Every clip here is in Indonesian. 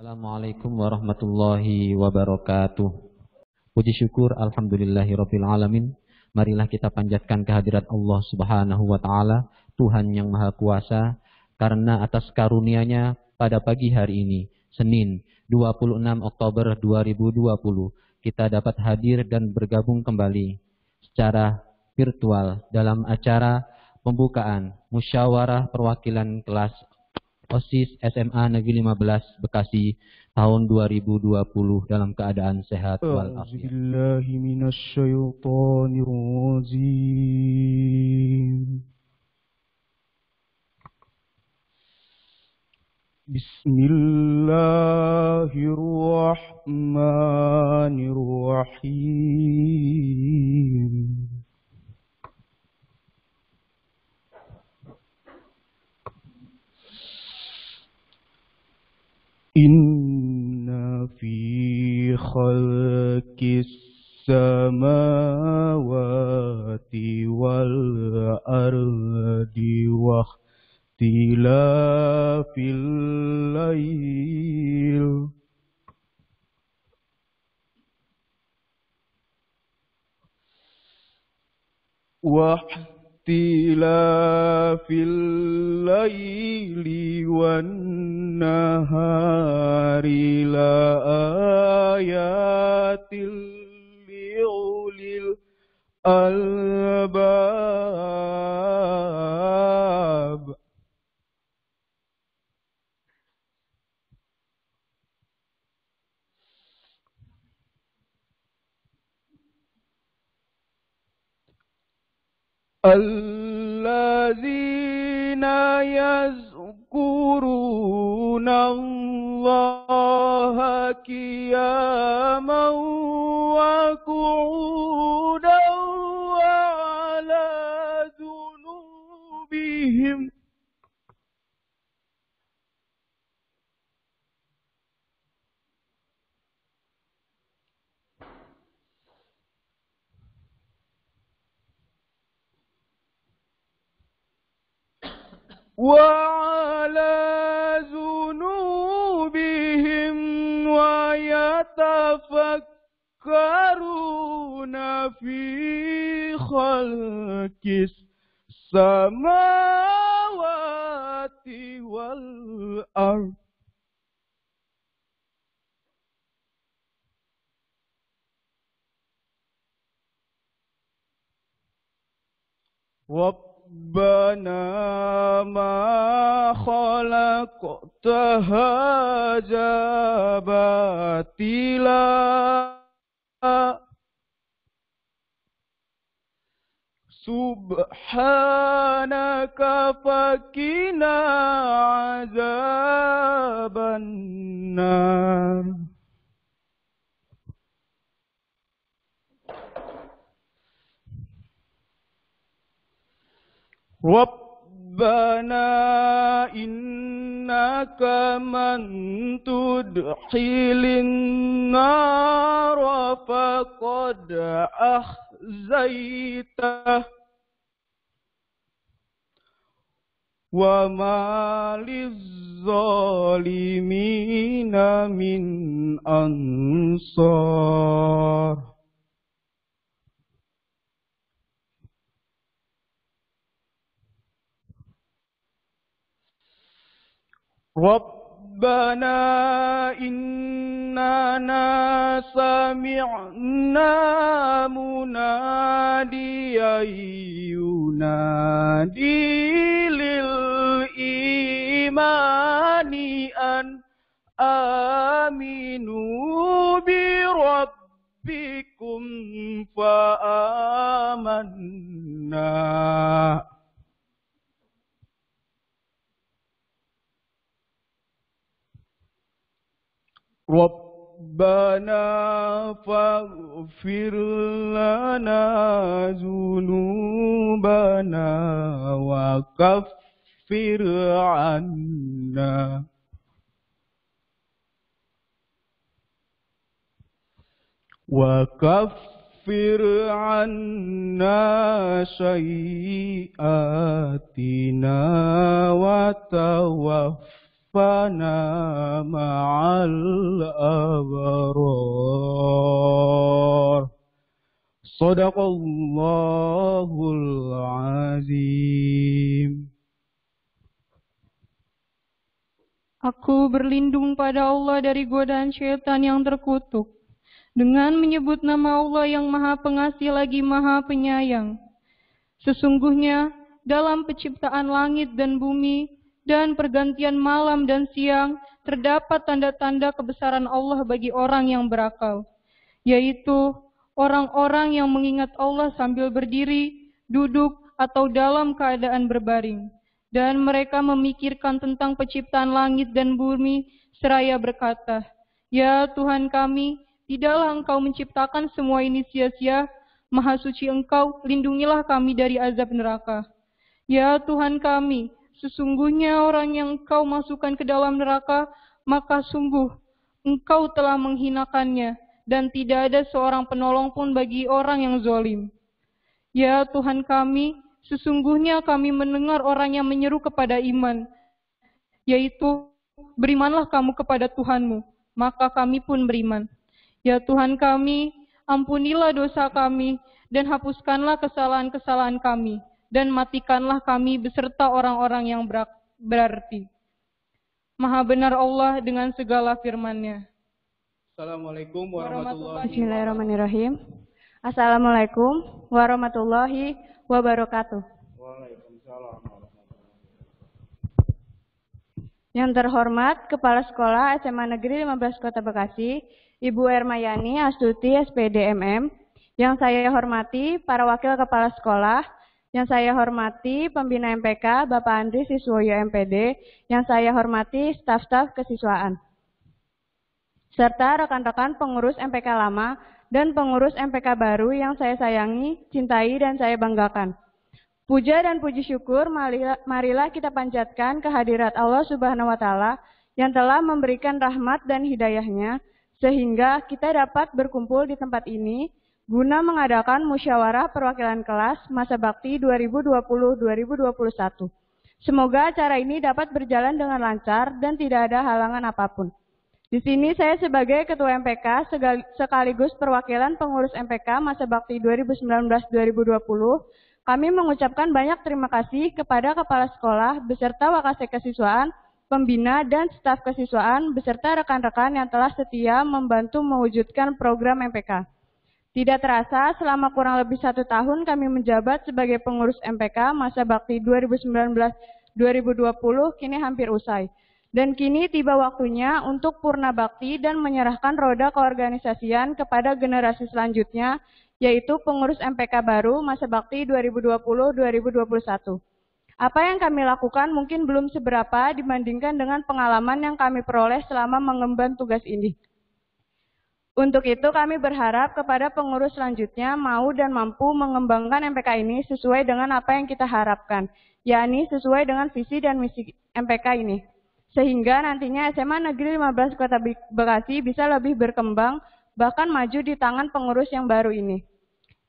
Assalamualaikum warahmatullahi wabarakatuh. Puji syukur alhamdulillahirabbil alamin. Marilah kita panjatkan kehadirat Allah Subhanahu wa taala, Tuhan yang Maha Kuasa, karena atas karunia-Nya pada pagi hari ini, Senin 26 Oktober 2020, kita dapat hadir dan bergabung kembali secara virtual dalam acara pembukaan musyawarah perwakilan kelas OSIS SMA Negeri 15 Bekasi tahun 2020 dalam keadaan sehat walafiat. Bismillahirrahmanirrahim. Inna fi khalqis samawati wal ardi wa ikhtilafil lail wan nahari la ayatil liulil albab. Alladzina yazkuruna Allaha qiyaman wa qu'udan wa ala junubihim wa yatafakkaruna fi khalqis samawati wal ard. Rabbana ma khalaqta hadza batila subhanaka faqina azaban nar. Rabbana innaka man tudkhilin nara faqad akhzaitah wa ma lizzalimina min ansar. Rabbana innana sami'na munadiyan yunadi lil imani an aminu bi rabbikum fa amanna. Rabbana faghfir lana dzunubana wa kaffir 'anna sayyi'atina wa tawaffana مع الأبرار صدق الله العظيم. Aku berlindung pada Allah dari godaan syaitan yang terkutuk, dengan menyebut nama Allah yang Maha Pengasih lagi Maha Penyayang. Sesungguhnya dalam penciptaan langit dan bumi dan pergantian malam dan siang terdapat tanda-tanda kebesaran Allah bagi orang yang berakal, yaitu orang-orang yang mengingat Allah sambil berdiri, duduk, atau dalam keadaan berbaring. Dan mereka memikirkan tentang penciptaan langit dan bumi seraya berkata, "Ya Tuhan kami, tidaklah Engkau menciptakan semua ini sia-sia. Maha suci Engkau, lindungilah kami dari azab neraka. Ya Tuhan kami, sesungguhnya orang yang Engkau masukkan ke dalam neraka, maka sungguh Engkau telah menghinakannya, dan tidak ada seorang penolong pun bagi orang yang zalim. Ya Tuhan kami, sesungguhnya kami mendengar orang yang menyeru kepada iman, yaitu, berimanlah kamu kepada Tuhanmu, maka kami pun beriman. Ya Tuhan kami, ampunilah dosa kami, dan hapuskanlah kesalahan-kesalahan kami, dan matikanlah kami beserta orang-orang yang berarti." Maha benar Allah dengan segala firman-Nya. Assalamualaikum warahmatullahi wabarakatuh. Bismillahirrahmanirrahim. Assalamualaikum warahmatullahi wabarakatuh. Waalaikumsalam. Yang terhormat Kepala Sekolah SMA Negeri 15 Kota Bekasi, Ibu Ermayani Astuti SPD MM. Yang saya hormati para wakil kepala sekolah, yang saya hormati pembina MPK Bapak Andri Siswoyo MPD, yang saya hormati staf-staf kesiswaan, serta rekan-rekan pengurus MPK lama dan pengurus MPK baru yang saya sayangi, cintai, dan saya banggakan. Puja dan puji syukur marilah kita panjatkan kehadirat Allah Subhanahu wa Ta'ala yang telah memberikan rahmat dan hidayahnya sehingga kita dapat berkumpul di tempat ini guna mengadakan musyawarah perwakilan kelas masa bakti 2020-2021. Semoga acara ini dapat berjalan dengan lancar dan tidak ada halangan apapun. Di sini saya sebagai Ketua MPK sekaligus perwakilan pengurus MPK masa bakti 2019-2020, kami mengucapkan banyak terima kasih kepada kepala sekolah beserta wakasek kesiswaan, pembina dan staf kesiswaan beserta rekan-rekan yang telah setia membantu mewujudkan program MPK. Tidak terasa selama kurang lebih 1 tahun kami menjabat sebagai pengurus MPK masa bakti 2019-2020 kini hampir usai. Dan kini tiba waktunya untuk purna bakti dan menyerahkan roda keorganisasian kepada generasi selanjutnya, yaitu pengurus MPK baru masa bakti 2020-2021. Apa yang kami lakukan mungkin belum seberapa dibandingkan dengan pengalaman yang kami peroleh selama mengemban tugas ini. Untuk itu kami berharap kepada pengurus selanjutnya mau dan mampu mengembangkan MPK ini sesuai dengan apa yang kita harapkan, yakni sesuai dengan visi dan misi MPK ini. Sehingga nantinya SMA Negeri 15 Kota Bekasi bisa lebih berkembang, bahkan maju di tangan pengurus yang baru ini.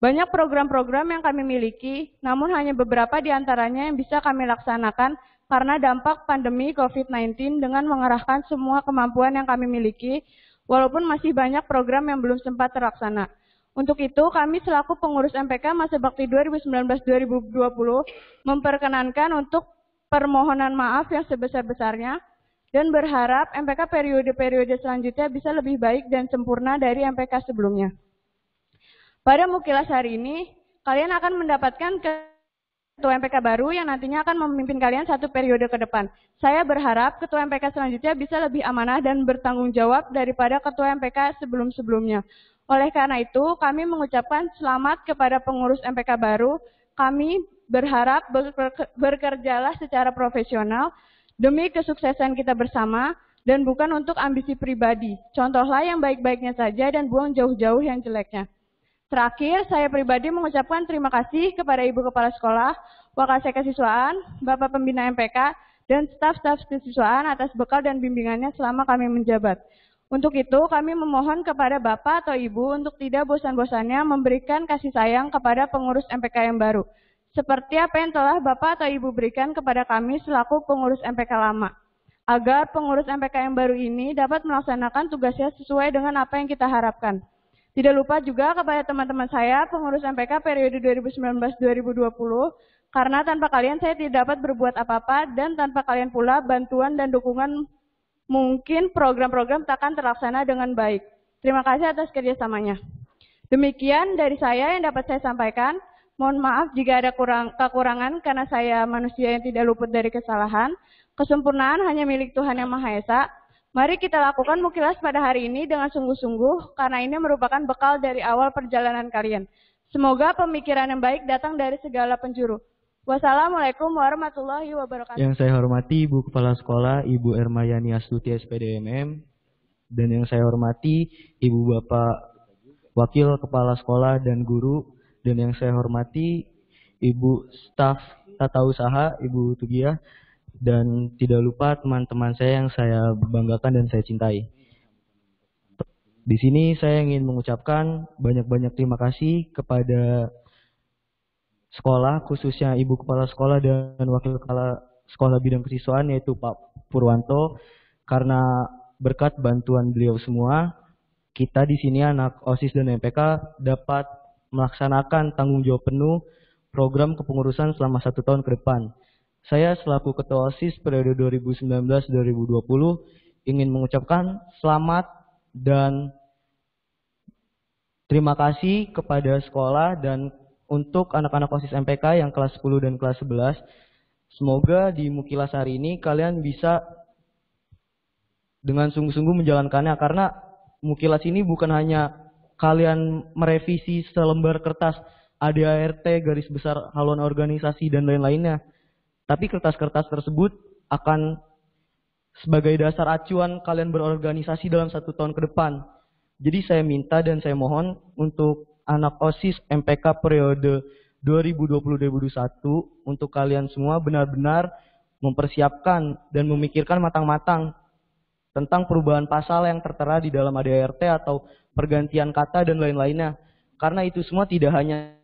Banyak program-program yang kami miliki, namun hanya beberapa di antaranya yang bisa kami laksanakan karena dampak pandemi COVID-19 dengan mengerahkan semua kemampuan yang kami miliki, walaupun masih banyak program yang belum sempat terlaksana. Untuk itu, kami selaku pengurus MPK masa bakti 2019-2020 memperkenankan untuk permohonan maaf yang sebesar-besarnya dan berharap MPK periode-periode selanjutnya bisa lebih baik dan sempurna dari MPK sebelumnya. Pada Mukilas hari ini, kalian akan mendapatkan Ketua MPK baru yang nantinya akan memimpin kalian 1 periode ke depan. Saya berharap Ketua MPK selanjutnya bisa lebih amanah dan bertanggung jawab daripada Ketua MPK sebelum-sebelumnya. Oleh karena itu, kami mengucapkan selamat kepada pengurus MPK baru. Kami berharap bekerjalah secara profesional demi kesuksesan kita bersama dan bukan untuk ambisi pribadi. Contohlah yang baik-baiknya saja dan buang jauh-jauh yang jeleknya. Terakhir, saya pribadi mengucapkan terima kasih kepada Ibu Kepala Sekolah, Wakasek Kesiswaan, Bapak Pembina MPK, dan staf-staf kesiswaan atas bekal dan bimbingannya selama kami menjabat. Untuk itu, kami memohon kepada Bapak atau Ibu untuk tidak bosan-bosannya memberikan kasih sayang kepada pengurus MPK yang baru, seperti apa yang telah Bapak atau Ibu berikan kepada kami selaku pengurus MPK lama. agar pengurus MPK yang baru ini dapat melaksanakan tugasnya sesuai dengan apa yang kita harapkan. Tidak lupa juga kepada teman-teman saya, pengurus MPK periode 2019-2020, karena tanpa kalian saya tidak dapat berbuat apa-apa, dan tanpa kalian pula bantuan dan dukungan mungkin program-program takkan terlaksana dengan baik. Terima kasih atas kerjasamanya. Demikian dari saya yang dapat saya sampaikan. Mohon maaf jika ada kekurangan karena saya manusia yang tidak luput dari kesalahan. Kesempurnaan hanya milik Tuhan Yang Maha Esa. Mari kita lakukan mukilas pada hari ini dengan sungguh-sungguh karena ini merupakan bekal dari awal perjalanan kalian. Semoga pemikiran yang baik datang dari segala penjuru. Wassalamualaikum warahmatullahi wabarakatuh. Yang saya hormati Ibu Kepala Sekolah, Ibu Ermayani Astuti SPD MM, dan yang saya hormati Ibu Bapak Wakil Kepala Sekolah dan Guru, dan yang saya hormati Ibu Staf Tata Usaha, Ibu Tugiah, dan tidak lupa teman-teman saya yang saya banggakan dan saya cintai. Di sini saya ingin mengucapkan banyak-banyak terima kasih kepada sekolah, khususnya Ibu Kepala Sekolah dan Wakil Kepala Sekolah Bidang Kesiswaan, yaitu Pak Purwanto, karena berkat bantuan beliau semua, kita di sini anak OSIS dan MPK dapat melaksanakan tanggung jawab penuh program kepengurusan selama 1 tahun ke depan. Saya selaku Ketua OSIS periode 2019-2020 ingin mengucapkan selamat dan terima kasih kepada sekolah dan untuk anak-anak OSIS MPK yang kelas 10 dan kelas 11. Semoga di mukilas hari ini kalian bisa dengan sungguh-sungguh menjalankannya, karena mukilas ini bukan hanya kalian merevisi selembar kertas ADART, garis besar haluan organisasi, dan lain-lainnya. Tapi kertas-kertas tersebut akan sebagai dasar acuan kalian berorganisasi dalam 1 tahun ke depan. Jadi saya minta dan saya mohon untuk anak OSIS MPK periode 2020-2021 untuk kalian semua benar-benar mempersiapkan dan memikirkan matang-matang tentang perubahan pasal yang tertera di dalam ADART atau pergantian kata dan lain-lainnya. Karena itu semua tidak hanya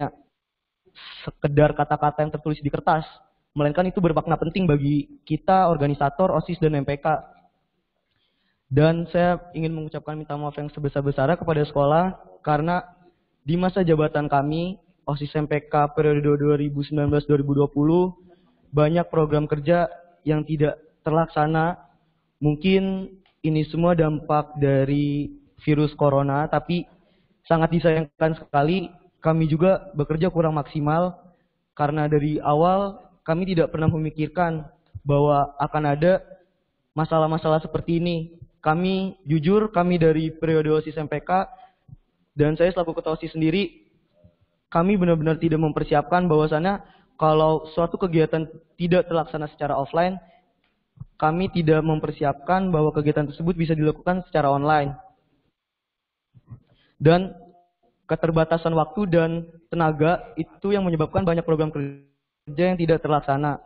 sekedar kata-kata yang tertulis di kertas, melainkan itu bermakna penting bagi kita organisator OSIS dan MPK. Dan saya ingin mengucapkan minta maaf yang sebesar-besarnya kepada sekolah karena di masa jabatan kami OSIS MPK periode 2019-2020 banyak program kerja yang tidak terlaksana. Mungkin ini semua dampak dari virus corona, tapi sangat disayangkan sekali kami juga bekerja kurang maksimal karena dari awal kami tidak pernah memikirkan bahwa akan ada masalah-masalah seperti ini. Kami jujur, kami dari periode OSIS MPK dan saya selaku ketua OSIS sendiri, kami benar-benar tidak mempersiapkan bahwasannya kalau suatu kegiatan tidak terlaksana secara offline, kami tidak mempersiapkan bahwa kegiatan tersebut bisa dilakukan secara online. Dan keterbatasan waktu dan tenaga itu yang menyebabkan banyak program kerja yang tidak terlaksana.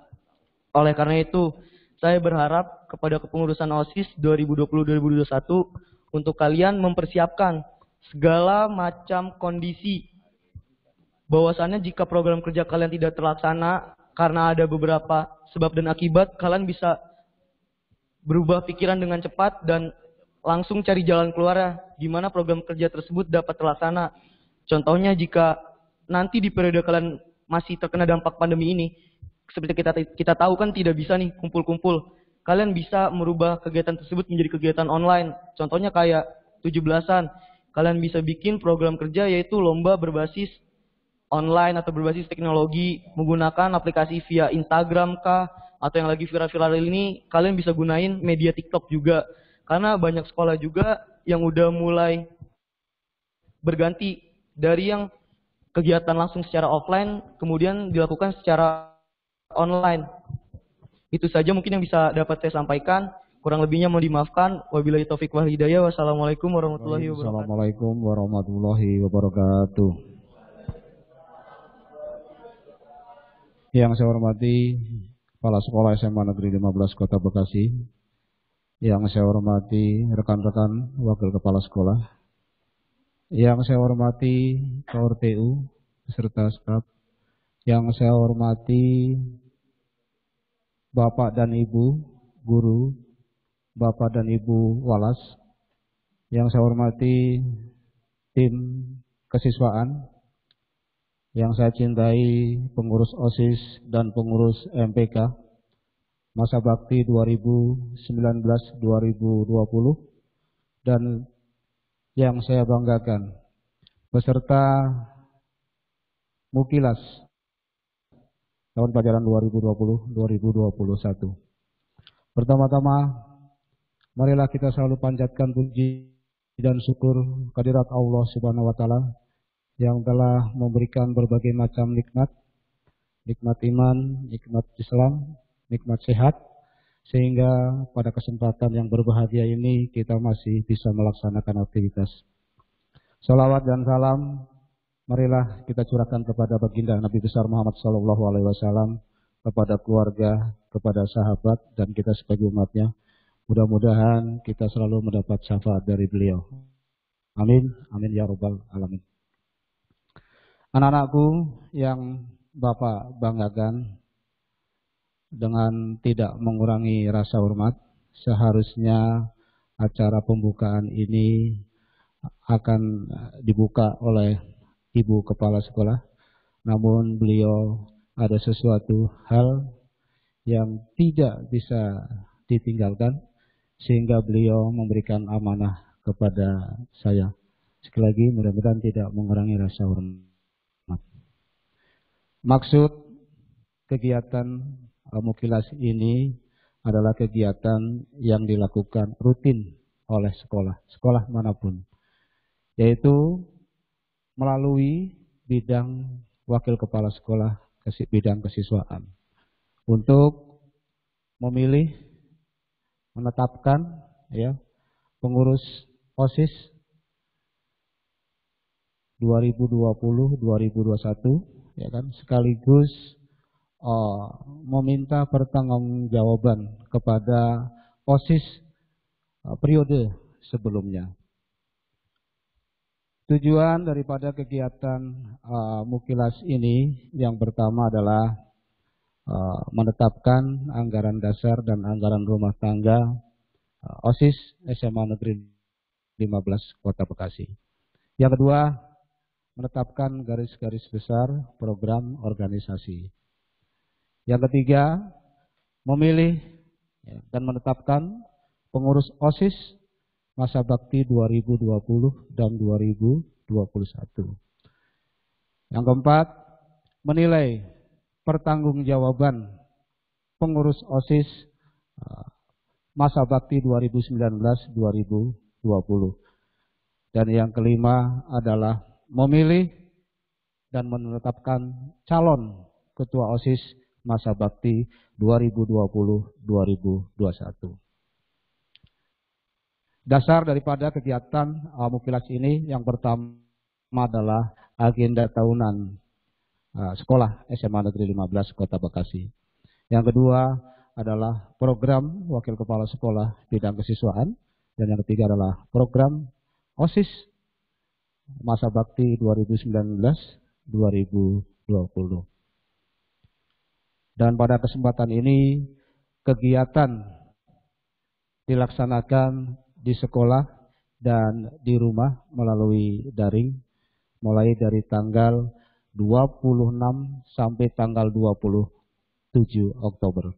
Oleh karena itu, saya berharap kepada kepengurusan OSIS 2020-2021 untuk kalian mempersiapkan segala macam kondisi. Bahwasannya jika program kerja kalian tidak terlaksana karena ada beberapa sebab dan akibat, kalian bisa berubah pikiran dengan cepat dan langsung cari jalan keluarnya gimana program kerja tersebut dapat terlaksana. Contohnya jika nanti di periode kalian masih terkena dampak pandemi ini, seperti kita tahu kan tidak bisa nih kumpul-kumpul. Kalian bisa merubah kegiatan tersebut menjadi kegiatan online. Contohnya kayak 17-an. Kalian bisa bikin program kerja yaitu lomba berbasis online atau berbasis teknologi menggunakan aplikasi via Instagram kah, atau yang lagi viral-viral ini kalian bisa gunain media TikTok juga. Karena banyak sekolah juga yang udah mulai berganti dari yang kegiatan langsung secara offline kemudian dilakukan secara online. Itu saja mungkin yang bisa dapat saya sampaikan. Kurang lebihnya mohon dimaafkan. Wabillahi taufik wal hidayah. Wassalamualaikum warahmatullahi wabarakatuh. Assalamualaikum warahmatullahi wabarakatuh. Yang saya hormati Kepala Sekolah SMA Negeri 15 Kota Bekasi, yang saya hormati rekan-rekan Wakil Kepala Sekolah, yang saya hormati KORTU beserta staf, yang saya hormati Bapak dan Ibu, guru, Bapak dan Ibu Walas, yang saya hormati tim kesiswaan, yang saya cintai pengurus OSIS dan pengurus MPK masa bakti 2019-2020, dan yang saya banggakan peserta Mukilas tahun pelajaran 2020-2021. Pertama-tama, marilah kita selalu panjatkan puji dan syukur kehadirat Allah Subhanahu wa taala yang telah memberikan berbagai macam nikmat, nikmat iman, nikmat Islam, nikmat sehat, sehingga pada kesempatan yang berbahagia ini kita masih bisa melaksanakan aktivitas. Salawat dan salam marilah kita curahkan kepada baginda Nabi besar Muhammad SAW, kepada keluarga, kepada sahabat, dan kita sebagai umatnya. Mudah-mudahan kita selalu mendapat syafaat dari beliau. Amin, amin ya rabbal alamin. Anak-anakku yang Bapak banggakan, dengan tidak mengurangi rasa hormat, seharusnya acara pembukaan ini akan dibuka oleh Ibu Kepala Sekolah. Namun beliau ada sesuatu hal yang tidak bisa ditinggalkan, sehingga beliau memberikan amanah kepada saya. Sekali lagi, mudah-mudahan tidak mengurangi rasa hormat. Maksud kegiatan Mukilas ini adalah kegiatan yang dilakukan rutin oleh sekolah manapun, yaitu melalui bidang wakil kepala sekolah, bidang kesiswaan, untuk memilih, menetapkan pengurus OSIS 2020-2021, sekaligus meminta pertanggungjawaban kepada OSIS periode sebelumnya. Tujuan daripada kegiatan Mukilas ini yang pertama adalah menetapkan anggaran dasar dan anggaran rumah tangga OSIS SMA Negeri 15 Kota Bekasi. Yang kedua, menetapkan garis-garis besar program organisasi. Yang ketiga, memilih dan menetapkan pengurus OSIS masa bakti 2020 dan 2021. Yang keempat, menilai pertanggungjawaban pengurus OSIS masa bakti 2019-2020. Dan yang kelima adalah memilih dan menetapkan calon ketua OSIS masa bakti 2020-2021. Dasar daripada kegiatan Mukilas ini yang pertama adalah agenda tahunan sekolah SMA Negeri 15 Kota Bekasi. Yang kedua adalah program wakil kepala sekolah bidang kesiswaan, dan yang ketiga adalah program OSIS masa bakti 2019-2020. Dan pada kesempatan ini kegiatan dilaksanakan di sekolah dan di rumah melalui daring mulai dari tanggal 26 sampai tanggal 27 Oktober.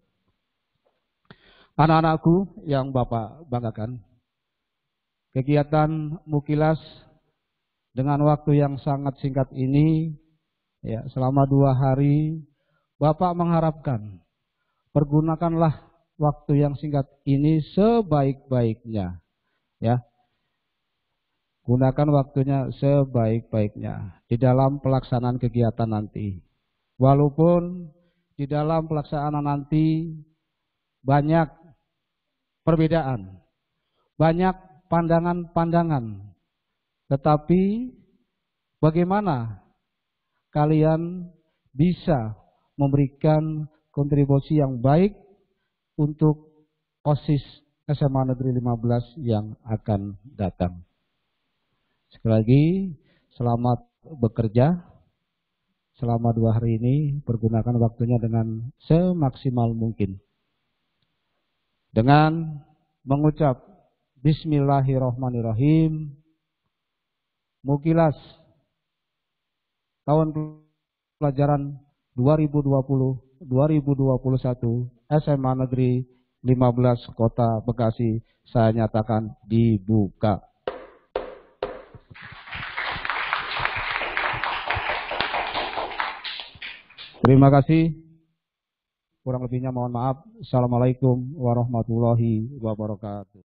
Anak-anakku yang Bapak banggakan, kegiatan Mukilas dengan waktu yang sangat singkat ini, selama 2 hari, Bapak mengharapkan pergunakanlah waktu yang singkat ini sebaik-baiknya. Gunakan waktunya sebaik-baiknya di dalam pelaksanaan kegiatan nanti. Walaupun di dalam pelaksanaan nanti banyak perbedaan, banyak pandangan-pandangan, tetapi bagaimana kalian bisa memberikan kontribusi yang baik untuk OSIS SMA Negeri 15 yang akan datang. Sekali lagi, selamat bekerja. Selama 2 hari ini, pergunakan waktunya dengan semaksimal mungkin. Dengan mengucap Bismillahirrahmanirrahim. Mukilas tahun pelajaran 2020-2021 SMA Negeri 15 Kota Bekasi saya nyatakan dibuka. Terima kasih. Kurang lebihnya mohon maaf. Assalamualaikum warahmatullahi wabarakatuh.